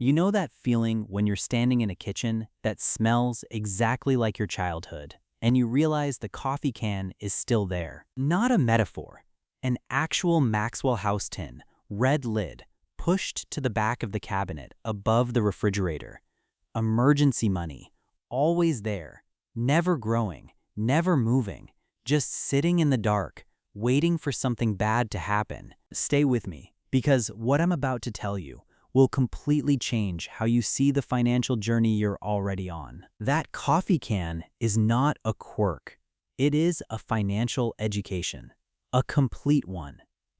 You know that feeling when you're standing in a kitchen that smells exactly like your childhood, and you realize the coffee can is still there? Not a metaphor, an actual Maxwell House tin, red lid, pushed to the back of the cabinet above the refrigerator. Emergency money, always there, never growing, never moving, just sitting in the dark, waiting for something bad to happen. Stay with me, because what I'm about to tell you will completely change how you see the financial journey you're already on. That coffee can is not a quirk. It is a financial education, a complete one,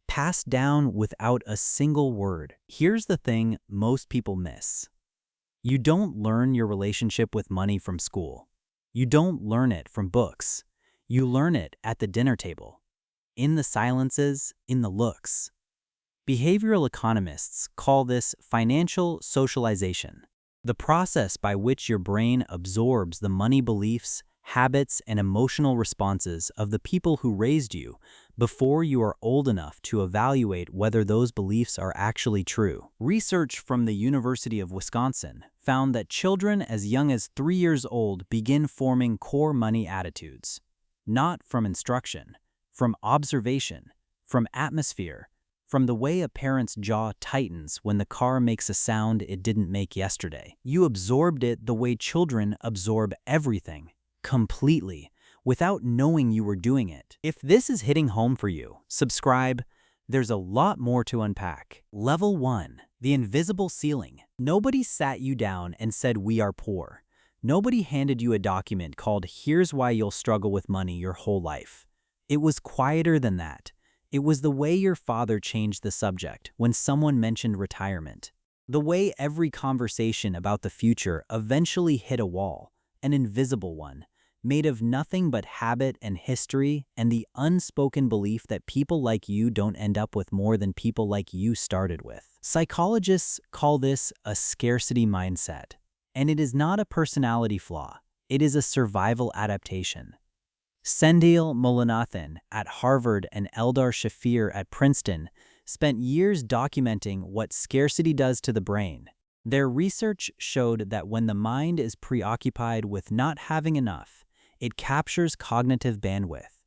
passed down without a single word. Here's the thing most people miss. You don't learn your relationship with money from school. You don't learn it from books. You learn it at the dinner table, in the silences, in the looks. Behavioral economists call this financial socialization, the process by which your brain absorbs the money beliefs, habits, and emotional responses of the people who raised you before you are old enough to evaluate whether those beliefs are actually true. Research from the University of Wisconsin found that children as young as 3 years old begin forming core money attitudes, not from instruction, from observation, from atmosphere, from the way a parent's jaw tightens when the car makes a sound it didn't make yesterday. You absorbed it the way children absorb everything, completely, without knowing you were doing it. If this is hitting home for you, subscribe. There's a lot more to unpack. Level 1, the invisible ceiling. Nobody sat you down and said, "We are poor." Nobody handed you a document called, "Here's why you'll struggle with money your whole life." It was quieter than that. It was the way your father changed the subject when someone mentioned retirement. The way every conversation about the future eventually hit a wall, an invisible one, made of nothing but habit and history and the unspoken belief that people like you don't end up with more than people like you started with. Psychologists call this a scarcity mindset, and it is not a personality flaw. It is a survival adaptation. Sendhil Mullainathan at Harvard and Eldar Shafir at Princeton spent years documenting what scarcity does to the brain. Their research showed that when the mind is preoccupied with not having enough, it captures cognitive bandwidth,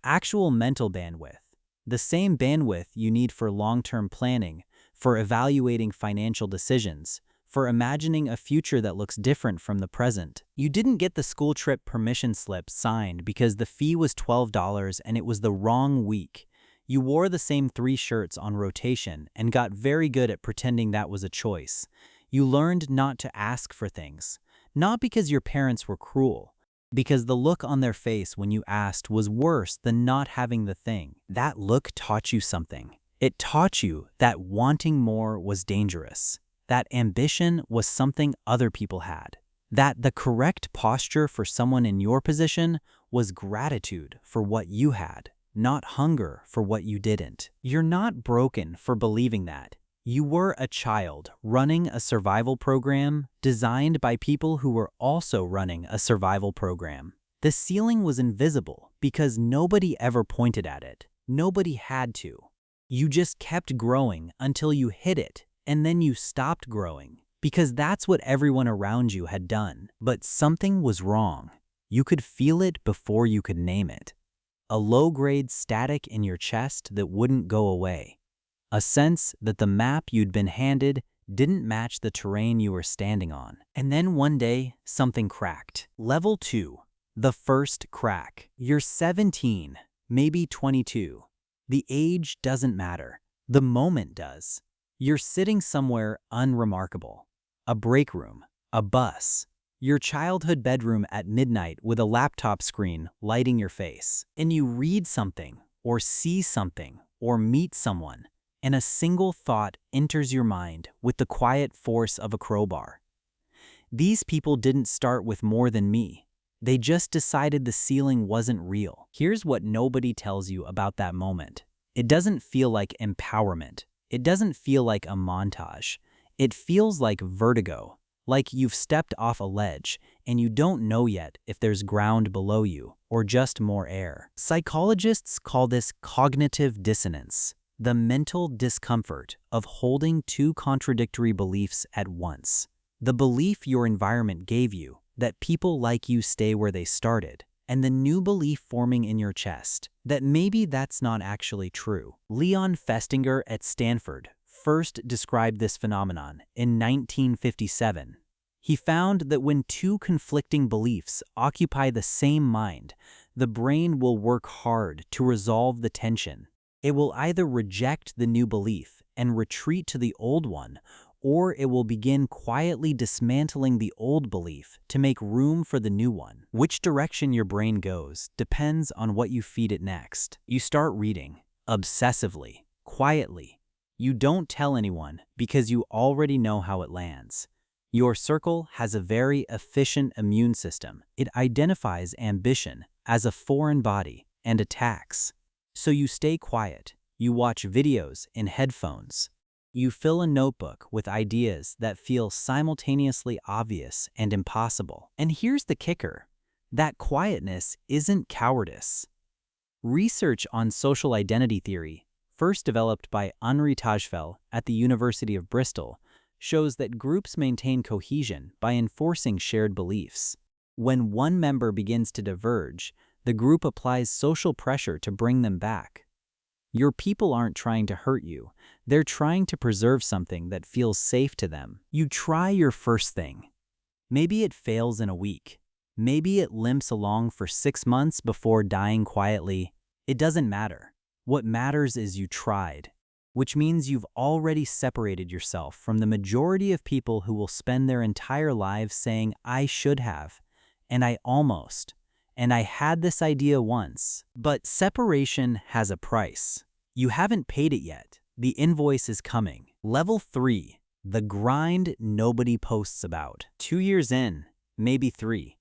actual mental bandwidth, the same bandwidth you need for long-term planning, for evaluating financial decisions, for imagining a future that looks different from the present. You didn't get the school trip permission slip signed because the fee was $12 and it was the wrong week. You wore the same 3 shirts on rotation and got very good at pretending that was a choice. You learned not to ask for things, not because your parents were cruel, because the look on their face when you asked was worse than not having the thing. That look taught you something. It taught you that wanting more was dangerous, that ambition was something other people had, that the correct posture for someone in your position was gratitude for what you had, not hunger for what you didn't. You're not broken for believing that. You were a child running a survival program designed by people who were also running a survival program. The ceiling was invisible because nobody ever pointed at it. Nobody had to. You just kept growing until you hit it, and then you stopped growing because that's what everyone around you had done. But something was wrong. You could feel it before you could name it. A low-grade static in your chest that wouldn't go away. A sense that the map you'd been handed didn't match the terrain you were standing on. And then one day, something cracked. Level 2, the first crack. You're 17, maybe 22. The age doesn't matter. The moment does. You're sitting somewhere unremarkable. A break room, a bus, your childhood bedroom at midnight with a laptop screen lighting your face. And you read something, or see something, or meet someone, and a single thought enters your mind with the quiet force of a crowbar. These people didn't start with more than me. They just decided the ceiling wasn't real. Here's what nobody tells you about that moment. It doesn't feel like empowerment. It doesn't feel like a montage. It feels like vertigo, like you've stepped off a ledge and you don't know yet if there's ground below you or just more air. Psychologists call this cognitive dissonance. the mental discomfort of holding two contradictory beliefs at once. The belief your environment gave you, that people like you stay where they started, and the new belief forming in your chest, that maybe that's not actually true. Leon Festinger at Stanford first described this phenomenon in 1957. He found that when two conflicting beliefs occupy the same mind, the brain will work hard to resolve the tension. It will either reject the new belief and retreat to the old one, or it will begin quietly dismantling the old belief to make room for the new one. Which direction your brain goes depends on what you feed it next. You start reading, obsessively, quietly. You don't tell anyone because you already know how it lands. Your circle has a very efficient immune system. It identifies ambition as a foreign body and attacks. So you stay quiet. You watch videos in headphones. You fill a notebook with ideas that feel simultaneously obvious and impossible. And here's the kicker: that quietness isn't cowardice. Research on social identity theory, first developed by Henri Tajfel at the University of Bristol, shows that groups maintain cohesion by enforcing shared beliefs. When one member begins to diverge, the group applies social pressure to bring them back. Your people aren't trying to hurt you. They're trying to preserve something that feels safe to them. You try your first thing. Maybe it fails in a week. Maybe it limps along for 6 months before dying quietly. It doesn't matter. What matters is you tried, which means you've already separated yourself from the majority of people who will spend their entire lives saying, "I should have," and "I almost," and "I had this idea once." But separation has a price. You haven't paid it yet. The invoice is coming. Level 3, the grind nobody posts about. 2 years in, maybe 3.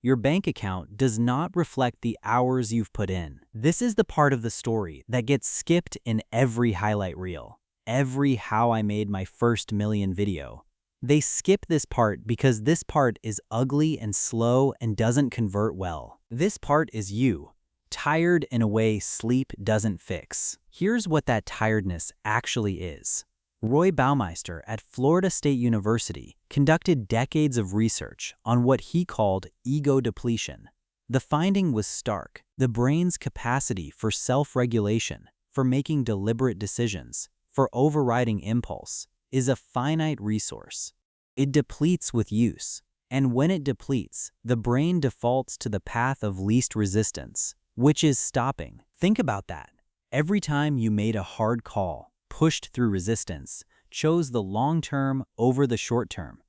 Your bank account does not reflect the hours you've put in. This is the part of the story that gets skipped in every highlight reel, every "how I made my first million" video. They skip this part because this part is ugly and slow and doesn't convert well. This part is you, tired in a way sleep doesn't fix. Here's what that tiredness actually is. Roy Baumeister at Florida State University conducted decades of research on what he called ego depletion. The finding was stark. The brain's capacity for self-regulation, for making deliberate decisions, for overriding impulse, is a finite resource. It depletes with use, and when it depletes, the brain defaults to the path of least resistance, which is stopping. Think about that. Every time you made a hard call, pushed through resistance, chose the long term over the short term,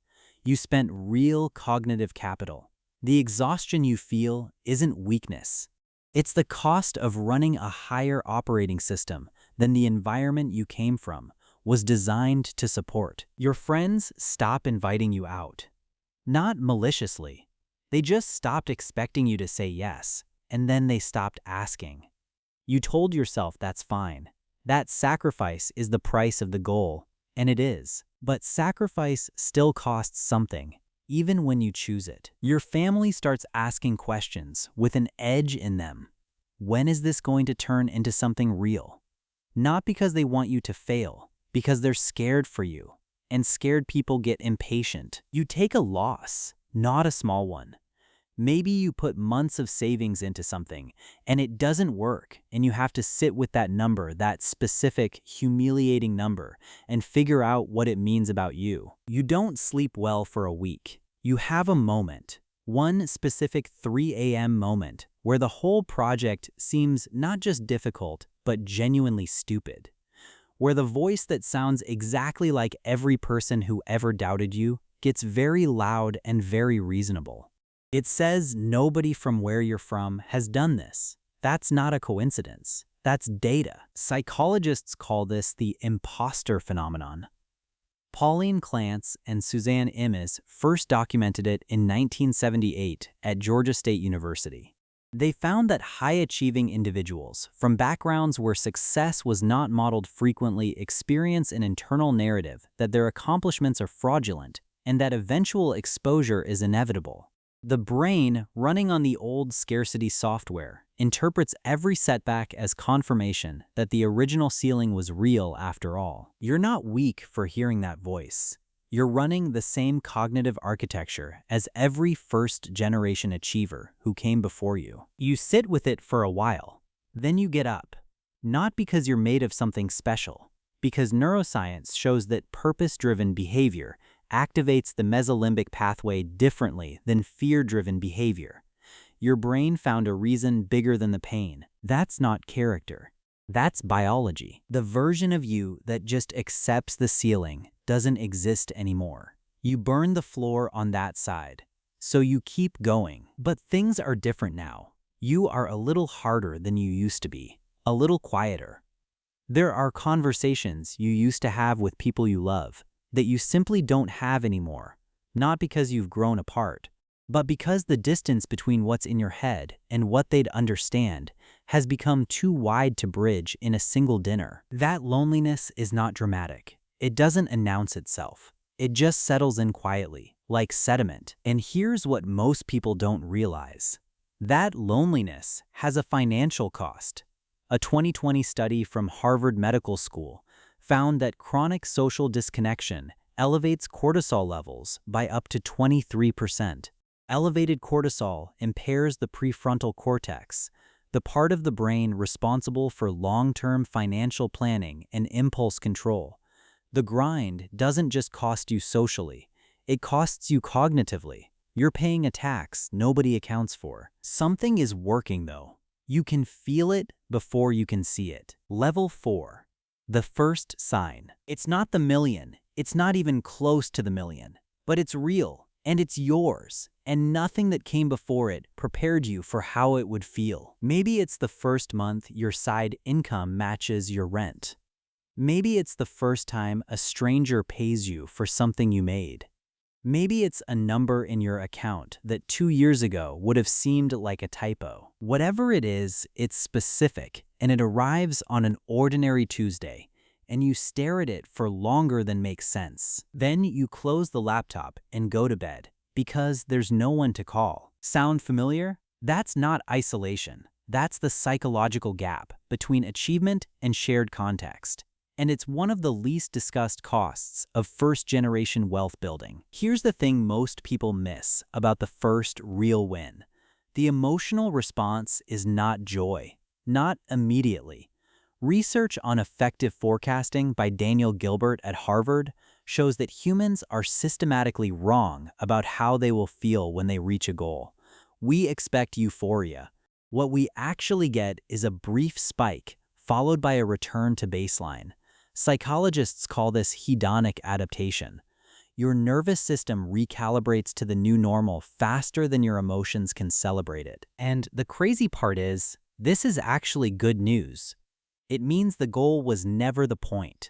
you spent real cognitive capital. The exhaustion you feel isn't weakness. It's the cost of running a higher operating system than the environment you came from was designed to support. Your friends stop inviting you out. Not maliciously. They just stopped expecting you to say yes, and then they stopped asking. You told yourself that's fine. That sacrifice is the price of the goal, and it is. But sacrifice still costs something, even when you choose it. Your family starts asking questions with an edge in them. When is this going to turn into something real? Not because they want you to fail, because they're scared for you. And scared people get impatient. You take a loss, not a small one. Maybe you put months of savings into something, and it doesn't work, and you have to sit with that number, that specific, humiliating number, and figure out what it means about you. You don't sleep well for a week. You have a moment, one specific 3 a.m. moment, where the whole project seems not just difficult, but genuinely stupid. Where the voice that sounds exactly like every person who ever doubted you gets very loud and very reasonable. It says nobody from where you're from has done this. That's not a coincidence. That's data. Psychologists call this the imposter phenomenon. Pauline Clance and Suzanne Imes first documented it in 1978 at Georgia State University. They found that high-achieving individuals from backgrounds where success was not modeled frequently experience an internal narrative that their accomplishments are fraudulent and that eventual exposure is inevitable. The brain, running on the old scarcity software, interprets every setback as confirmation that the original ceiling was real after all. You're not weak for hearing that voice. You're running the same cognitive architecture as every first-generation achiever who came before you. You sit with it for a while, then you get up. Not because you're made of something special, because neuroscience shows that purpose-driven behavior activates the mesolimbic pathway differently than fear-driven behavior. Your brain found a reason bigger than the pain. That's not character. That's biology. The version of you that just accepts the ceiling doesn't exist anymore. You burn the floor on that side, so you keep going. But things are different now. You are a little harder than you used to be, a little quieter. There are conversations you used to have with people you love that you simply don't have anymore, not because you've grown apart, but because the distance between what's in your head and what they'd understand has become too wide to bridge in a single dinner. That loneliness is not dramatic. It doesn't announce itself. It just settles in quietly, like sediment. And here's what most people don't realize. That loneliness has a financial cost. A 2020 study from Harvard Medical School found that chronic social disconnection elevates cortisol levels by up to 23%. Elevated cortisol impairs the prefrontal cortex, the part of the brain responsible for long-term financial planning and impulse control. The grind doesn't just cost you socially, it costs you cognitively. You're paying a tax nobody accounts for. Something is working though. You can feel it before you can see it. Level 4. The first sign. It's not the million. It's not even close to the million. But it's real, and it's yours. And nothing that came before it prepared you for how it would feel. Maybe it's the first month your side income matches your rent. Maybe it's the first time a stranger pays you for something you made. Maybe it's a number in your account that 2 years ago would have seemed like a typo. Whatever it is, it's specific, and it arrives on an ordinary Tuesday, and you stare at it for longer than makes sense. Then you close the laptop and go to bed, because there's no one to call. Sound familiar? That's not isolation. That's the psychological gap between achievement and shared context. And it's one of the least discussed costs of first-generation wealth building. Here's the thing most people miss about the first real win. The emotional response is not joy, not immediately. Research on effective forecasting by Daniel Gilbert at Harvard shows that humans are systematically wrong about how they will feel when they reach a goal. We expect euphoria. What we actually get is a brief spike, followed by a return to baseline. Psychologists call this hedonic adaptation. Your nervous system recalibrates to the new normal faster than your emotions can celebrate it. And the crazy part is, this is actually good news. It means the goal was never the point.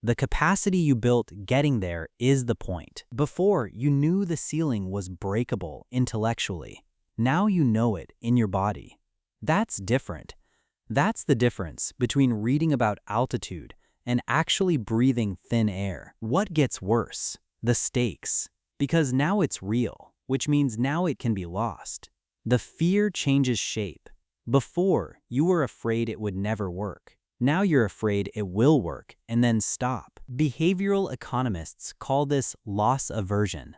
The capacity you built getting there is the point. Before, you knew the ceiling was breakable intellectually. Now you know it in your body. That's different. That's the difference between reading about altitude and actually breathing thin air. What gets worse? The stakes. Because now it's real, which means now it can be lost. The fear changes shape. Before, you were afraid it would never work. Now you're afraid it will work and then stop. Behavioral economists call this loss aversion.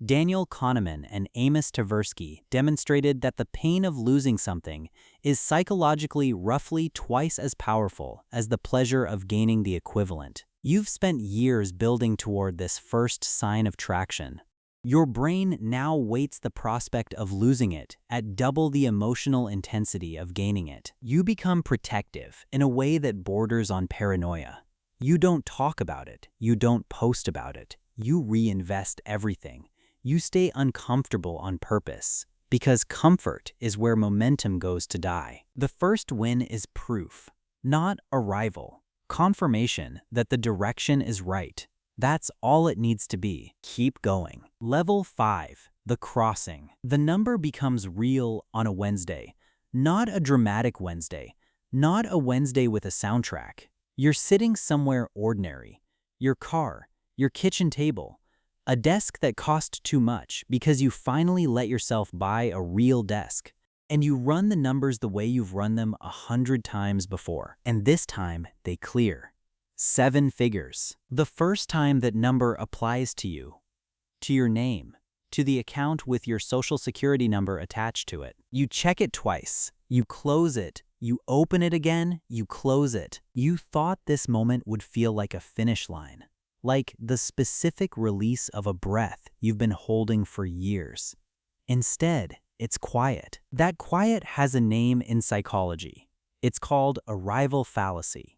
Daniel Kahneman and Amos Tversky demonstrated that the pain of losing something is psychologically roughly twice as powerful as the pleasure of gaining the equivalent. You've spent years building toward this first sign of traction. Your brain now weights the prospect of losing it at double the emotional intensity of gaining it. You become protective in a way that borders on paranoia. You don't talk about it. You don't post about it. You reinvest everything. You stay uncomfortable on purpose, because comfort is where momentum goes to die. The first win is proof, not arrival. Confirmation that the direction is right. That's all it needs to be. Keep going. Level 5, the crossing. The number becomes real on a Wednesday, not a dramatic Wednesday, not a Wednesday with a soundtrack. You're sitting somewhere ordinary. Your car, your kitchen table, a desk that cost too much because you finally let yourself buy a real desk. And you run the numbers the way you've run them 100 times before. And this time, they clear. 7 figures. The first time that number applies to you, to your name, to the account with your social security number attached to it. You check it twice. You close it. You open it again. You close it. You thought this moment would feel like a finish line, like the specific release of a breath you've been holding for years. Instead, it's quiet. That quiet has a name in psychology. It's called arrival fallacy.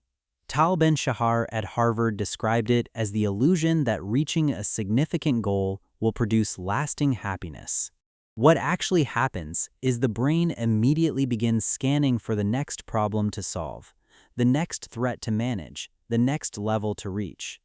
Tal Ben-Shahar at Harvard described it as the illusion that reaching a significant goal will produce lasting happiness. What actually happens is the brain immediately begins scanning for the next problem to solve, the next threat to manage, the next level to reach.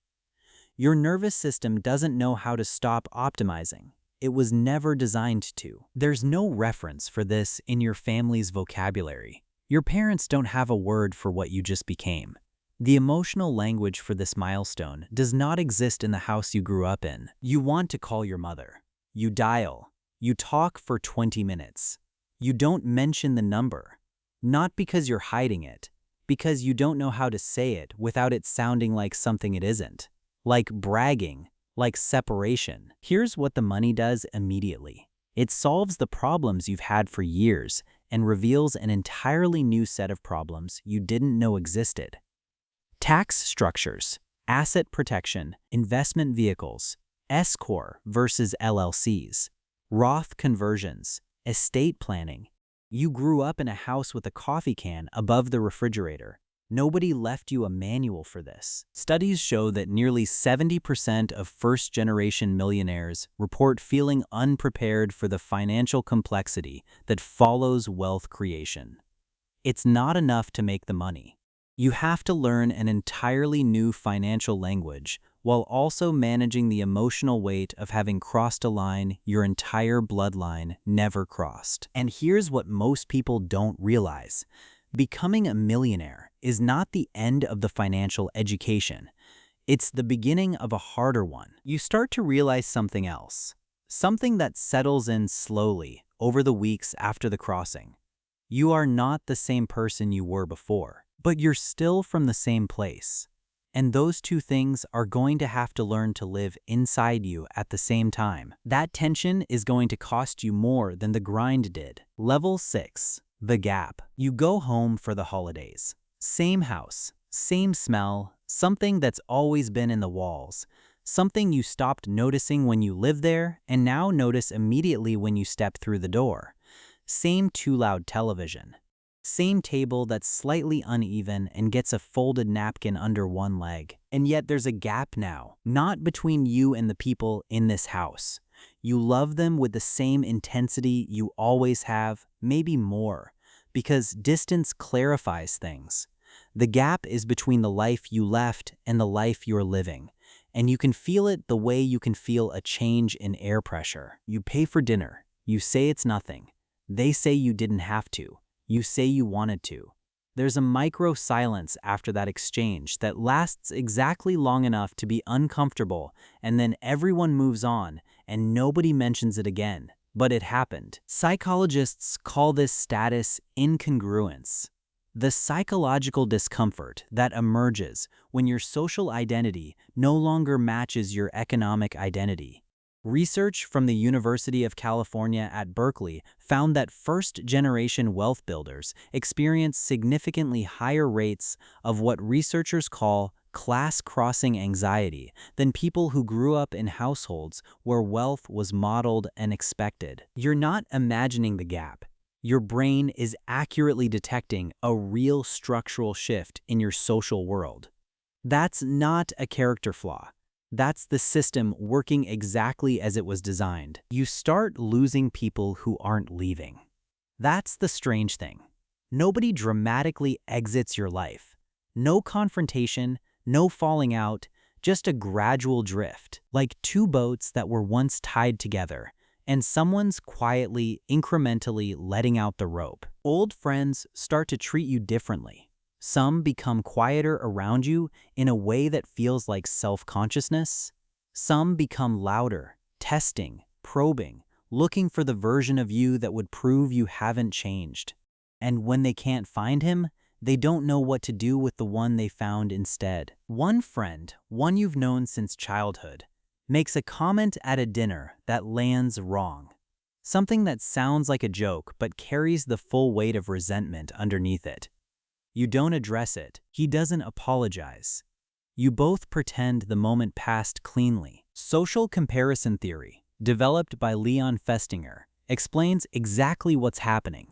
Your nervous system doesn't know how to stop optimizing. It was never designed to. There's no reference for this in your family's vocabulary. Your parents don't have a word for what you just became. The emotional language for this milestone does not exist in the house you grew up in. You want to call your mother. You dial. You talk for 20 minutes. You don't mention the number. Not because you're hiding it, because you don't know how to say it without it sounding like something it isn't. Like bragging, like separation. Here's what the money does immediately. It solves the problems you've had for years and reveals an entirely new set of problems you didn't know existed. Tax structures, asset protection, investment vehicles, S-Corp versus LLCs, Roth conversions, estate planning. You grew up in a house with a coffee can above the refrigerator. Nobody left you a manual for this. Studies show that nearly 70% of first-generation millionaires report feeling unprepared for the financial complexity that follows wealth creation. It's not enough to make the money. You have to learn an entirely new financial language while also managing the emotional weight of having crossed a line your entire bloodline never crossed. And here's what most people don't realize. Becoming a millionaire is not the end of the financial education. It's the beginning of a harder one. You start to realize something else, something that settles in slowly over the weeks after the crossing. You are not the same person you were before, but you're still from the same place. And those two things are going to have to learn to live inside you at the same time. That tension is going to cost you more than the grind did. Level 6. The gap. You go home for the holidays. Same house, same smell, something that's always been in the walls, something you stopped noticing when you lived there and now notice immediately when you step through the door. Same too-loud television. Same table that's slightly uneven and gets a folded napkin under one leg. And yet there's a gap now, not between you and the people in this house. You love them with the same intensity you always have, maybe more, because distance clarifies things. The gap is between the life you left and the life you're living, and you can feel it the way you can feel a change in air pressure. You pay for dinner. You say it's nothing. They say you didn't have to. You say you wanted to. There's a micro silence after that exchange that lasts exactly long enough to be uncomfortable, and then everyone moves on and nobody mentions it again. But it happened. Psychologists call this status incongruence. The psychological discomfort that emerges when your social identity no longer matches your economic identity. Research from the University of California at Berkeley found that first-generation wealth builders experience significantly higher rates of what researchers call class-crossing anxiety than people who grew up in households where wealth was modeled and expected. You're not imagining the gap. Your brain is accurately detecting a real structural shift in your social world. That's not a character flaw. That's the system working exactly as it was designed. You start losing people who aren't leaving. That's the strange thing. Nobody dramatically exits your life. No confrontation, no falling out, just a gradual drift, like two boats that were once tied together, and someone's quietly, incrementally letting out the rope. Old friends start to treat you differently. Some become quieter around you in a way that feels like self-consciousness. Some become louder, testing, probing, looking for the version of you that would prove you haven't changed. And when they can't find him, they don't know what to do with the one they found instead. One friend, one you've known since childhood, makes a comment at a dinner that lands wrong. Something that sounds like a joke but carries the full weight of resentment underneath it. You don't address it. He doesn't apologize. You both pretend the moment passed cleanly. Social comparison theory, developed by Leon Festinger, explains exactly what's happening.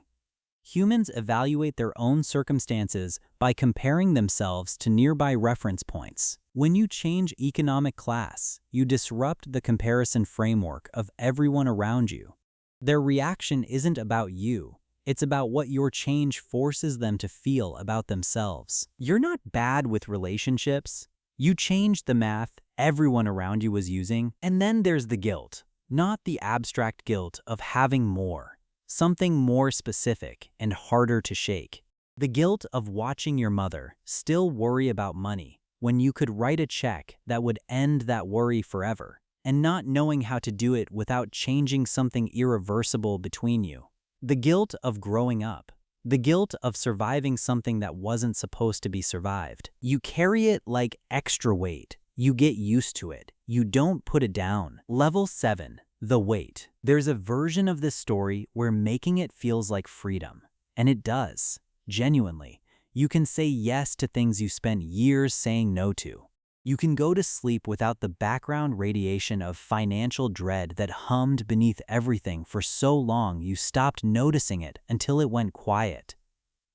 Humans evaluate their own circumstances by comparing themselves to nearby reference points. When you change economic class, you disrupt the comparison framework of everyone around you. Their reaction isn't about you. It's about what your change forces them to feel about themselves. You're not bad with relationships. You changed the math everyone around you was using. And then there's the guilt, not the abstract guilt of having more. Something more specific and harder to shake. The guilt of watching your mother still worry about money when you could write a check that would end that worry forever, and not knowing how to do it without changing something irreversible between you. The guilt of growing up. The guilt of surviving something that wasn't supposed to be survived. You carry it like extra weight. You get used to it. You don't put it down. Level 7. The weight. There's a version of this story where making it feels like freedom. And it does. Genuinely. You can say yes to things you spent years saying no to. You can go to sleep without the background radiation of financial dread that hummed beneath everything for so long you stopped noticing it until it went quiet.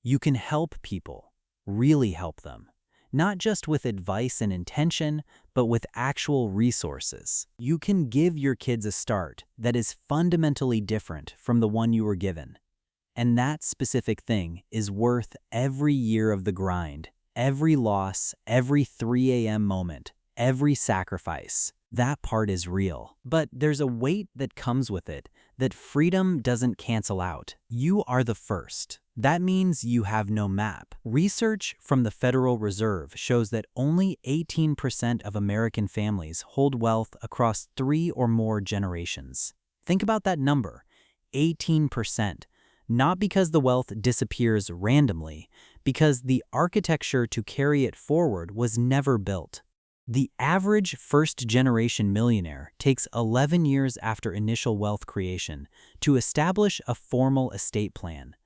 You can help people. Really help them. Not just with advice and intention, but with actual resources. You can give your kids a start that is fundamentally different from the one you were given. And that specific thing is worth every year of the grind, every loss, every 3 a.m. moment, every sacrifice. That part is real. But there's a weight that comes with it that freedom doesn't cancel out. You are the first. That means you have no map. Research from the Federal Reserve shows that only 18% of American families hold wealth across 3 or more generations. Think about that number, 18%. Not because the wealth disappears randomly, because the architecture to carry it forward was never built. The average first-generation millionaire takes 11 years after initial wealth creation to establish a formal estate plan.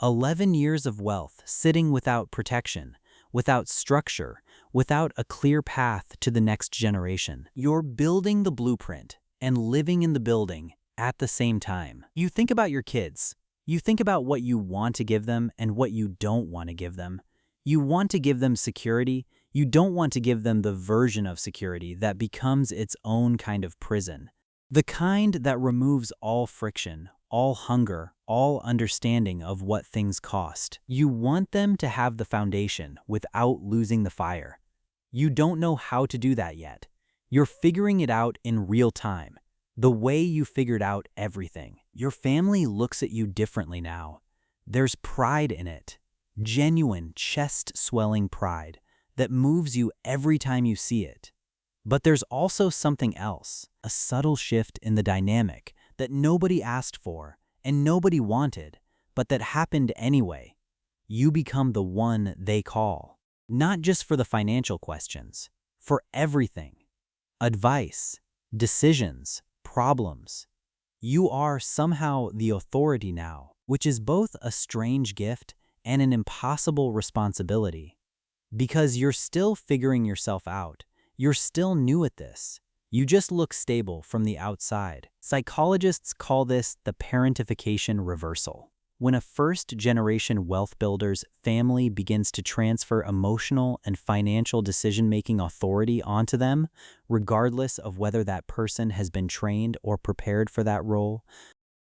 11 years of wealth sitting without protection, without structure, without a clear path to the next generation. You're building the blueprint and living in the building at the same time. You think about your kids. You think about what you want to give them and what you don't want to give them. You want to give them security. You don't want to give them the version of security that becomes its own kind of prison. The kind that removes all friction, all hunger, all understanding of what things cost. You want them to have the foundation without losing the fire. You don't know how to do that yet. You're figuring it out in real time. The way you figured out everything. Your family looks at you differently now. There's pride in it. Genuine, chest-swelling pride that moves you every time you see it. But there's also something else, a subtle shift in the dynamic that nobody asked for and nobody wanted, but that happened anyway. You become the one they call. Not just for the financial questions, for everything. Advice, decisions, problems. You are somehow the authority now, which is both a strange gift and an impossible responsibility. Because you're still figuring yourself out. You're still new at this. You just look stable from the outside. Psychologists call this the parentification reversal. When a first-generation wealth builder's family begins to transfer emotional and financial decision-making authority onto them, regardless of whether that person has been trained or prepared for that role,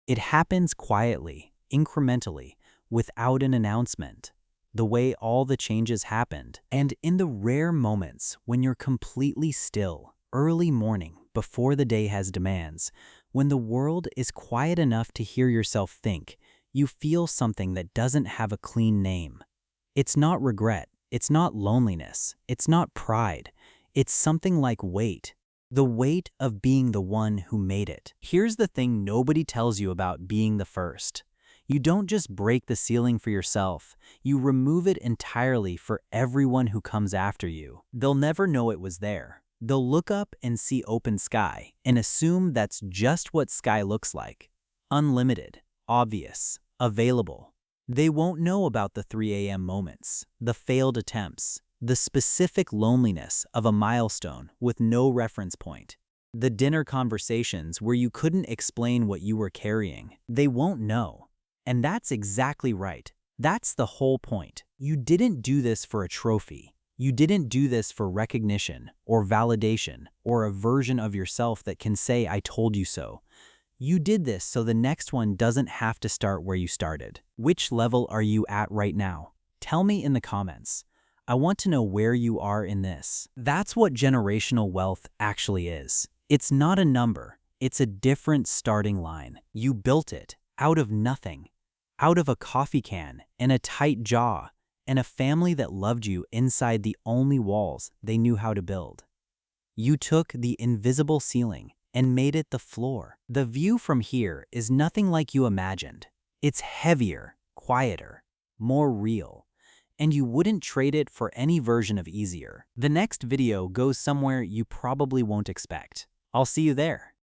it happens quietly, incrementally, without an announcement. The way all the changes happened. And in the rare moments when you're completely still, early morning, before the day has demands, when the world is quiet enough to hear yourself think, you feel something that doesn't have a clean name. It's not regret, it's not loneliness, it's not pride, it's something like weight. The weight of being the one who made it. Here's the thing nobody tells you about being the first. You don't just break the ceiling for yourself, you remove it entirely for everyone who comes after you. They'll never know it was there. They'll look up and see open sky and assume that's just what sky looks like. Unlimited, obvious, available. They won't know about the 3 a.m. moments, the failed attempts, the specific loneliness of a milestone with no reference point. The dinner conversations where you couldn't explain what you were carrying. They won't know. And that's exactly right. That's the whole point. You didn't do this for a trophy. You didn't do this for recognition or validation or a version of yourself that can say, "I told you so." You did this so the next one doesn't have to start where you started. Which level are you at right now? Tell me in the comments. I want to know where you are in this. That's what generational wealth actually is. It's not a number. It's a different starting line. You built it out of nothing, out of a coffee can and a tight jaw and a family that loved you inside the only walls they knew how to build. You took the invisible ceiling and made it the floor. The view from here is nothing like you imagined. It's heavier, quieter, more real. And you wouldn't trade it for any version of easier. The next video goes somewhere you probably won't expect. I'll see you there.